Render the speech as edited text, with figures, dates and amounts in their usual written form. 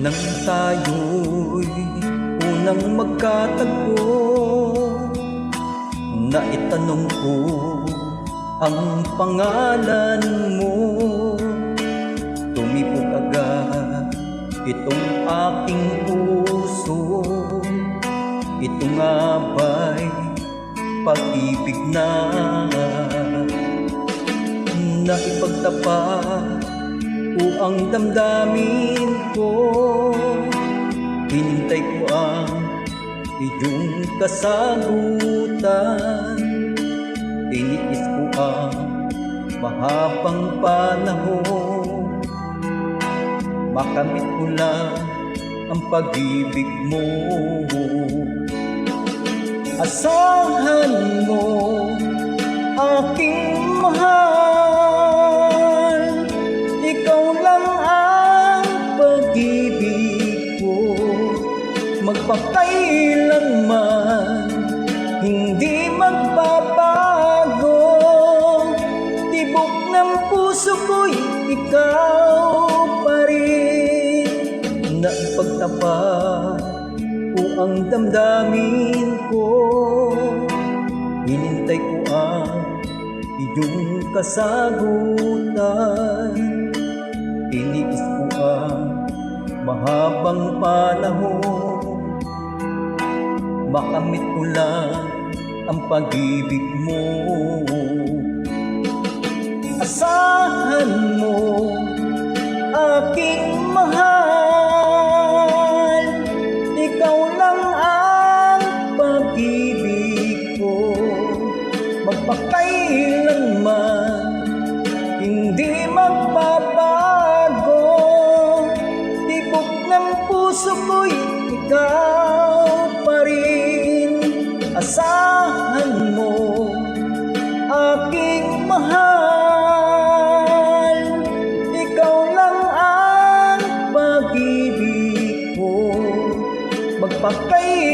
Nang tayo'y unang magkatagpo, naitanong ko ang pangalan mo. Tumibok agad itong aking puso. Ito nga ba'y pag-ibig na naipagtapat ko ang damdamin ko? Hinintay ko ang iyong kasagutan. Tiniis ko ang mahabang panahon. Makamit ko lang ang pag-ibig mo. Asahan mo, aking mahal, ikaw lang ang pag-ibig ko. Magpakailanman hindi magbabago. Tibok ng puso ko'y ikaw pa rin. Naipagtapat ko ang damdamin ko. Hinintay ko ang iyong kasagutan. Tiniis ko ang mahabang panahon. Makamit ko lang ang pag-ibig mo. Asahan mo, aking mahal, ikaw lang ang pag-ibig ko. Magpakailanman hindi magbabago. Tibok ng puso ko'y ikaw pa rin. Asahan mo, aking mahal, ikaw lang ang pag-ibig ko. Magpakailanman